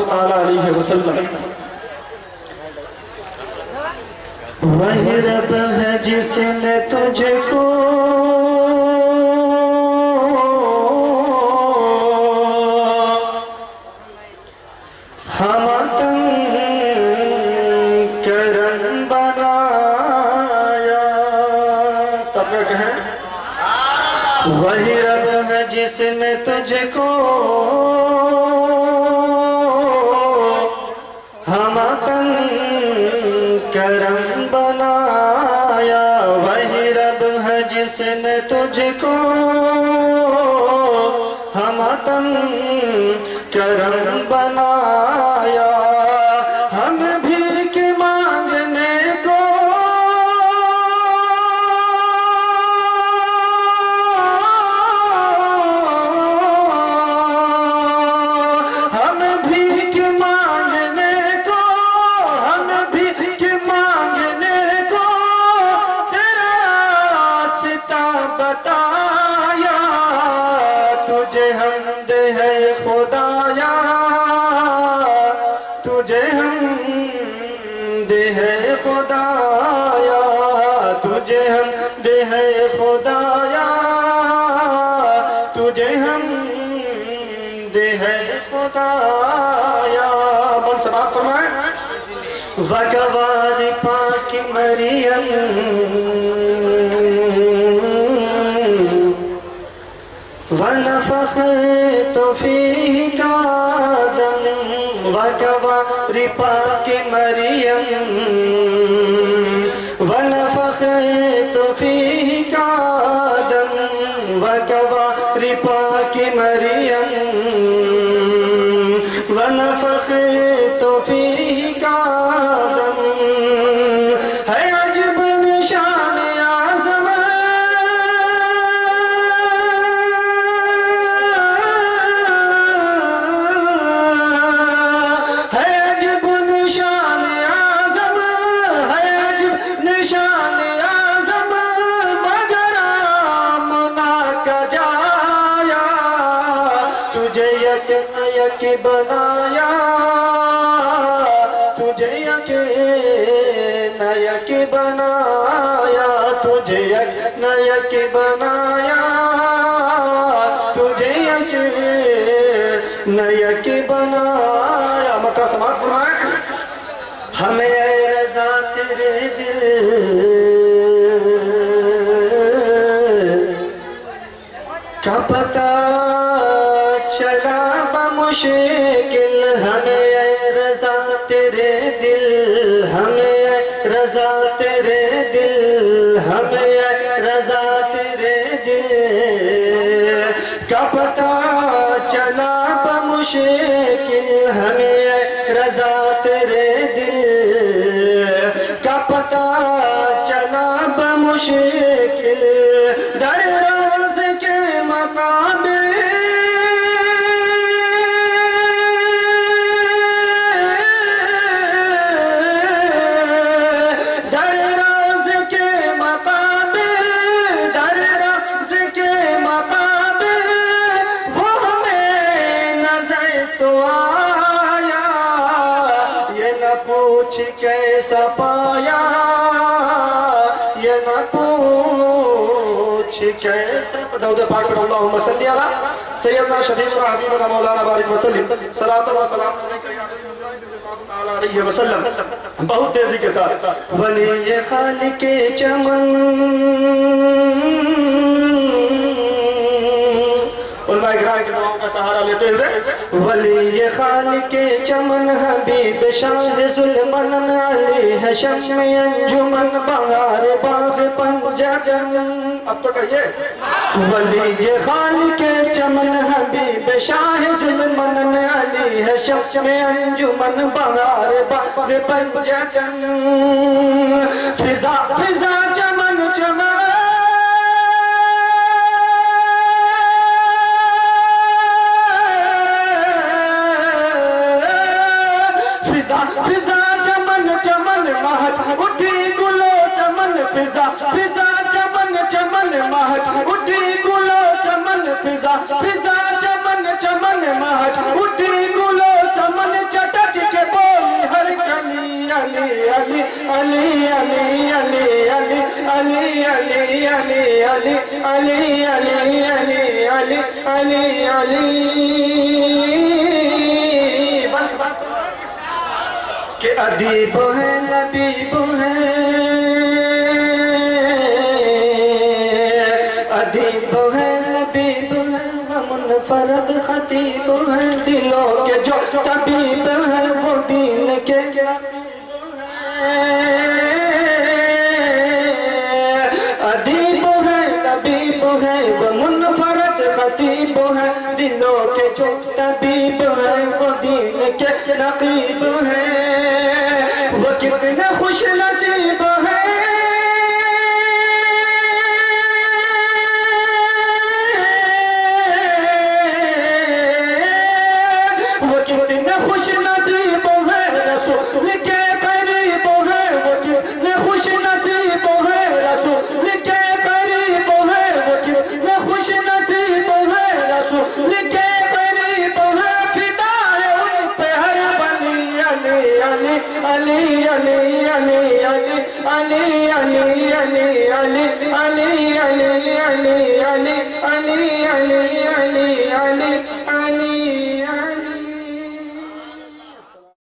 ताला अलैहि वसल्लम। वही रब है जिसने तुझको हमतन करम बनाया। तब क्या कहें? वही रब है जिसने तुझको हमतन करम बनाया। वही रब है जिसने तुझको हमतन करम बनाया। हम भीख मांगने को हम भीख मांगने को हम भीख मांगने को तेरा रास्ता बताया। तुझे हमद है खुदाया, तुझे हमद है खुदाया, तुझे हमद है खुदाया, तुझे हमद है खुदाया। बन समाप्त फरमाए। वगवार पाक मरियम वनफ़ख़्तु फ़ीका दम। वगवार पाक मरियम वनफ़ख़्तु फ़ीका दम। वगवार पाक मरियम वनफ़ख़्तु फ़ीका दम। है अजब निशान आज़म है अजब निशान आज़म है अजब निशान आज़म मगर आमना का जाया। तुझे यक यक बनाया, तुझे यक नयक बनाया, तुझे यक नयक बनाया, तुझे यक नयक बनाया। मक्का समाप्त फरमाए। हमें ऐ रज़ा तेरे दिल का पता चला बमुश्किल। हमें ऐ रज़ा तेरे दिल, हमें ऐ रज़ा तेरे दिल, हमें ऐ रज़ा तेरे दिल का पता चला बमुश्किल। हमें ऐ रज़ा तेरे दिल का पता चला बमुश्किल। दर रोज़ के मकाम कैसा पाया, ये न पूछ कैसा। दरूद पाक पर अल्लाहुम्मा सल्ली अला सय्यदना शफीउना हबीबना मौलाना बारिक वसल्लम सलातो व सलाम अलैहि वसल्लम। बहुत तेजी के साथ वली खालिक चमन उलमा इकराम की दुआओं का सहारा लेते हुए वली खालिक चमन हबीब शाह जुल्मन अली है शम्म अंजुमन बहार बाग पंजगन। अब तो कहिए वली खालिक चमन हबीब शाह जुल्मन अली है शम्म अंजुमन बहार बाग पंजगन। फिजा फिजा चमन चमन फिजा चमन चमन महक उठी गुलो चमन। फिजा फिजा चमन चमन महक उठी गुलो चमन। फिजा फिजा चमन चमन महक उठी गुलो चमन। अली अली अली अली अली अली के अदीब है लबीब है अदीब है लबीब है मुनफरद खतीब है दिलों के जो तबीब है वो दीन के अदीब है लबीब है वो मुनफरद खतीब है दिलों के जो तबीब है वो दीन के नकीब है वो कितने खुश नसीब है वो कितने खुश नसीब है रसूल के करीब है वो कितने खुश नसीब है रसूल के करीब है वो कितने खुश नसीब है रसूल के करीब है फिदा है उन पे हर बली अली अली अली अली अली अली अली अली अली अली अली अली अली अली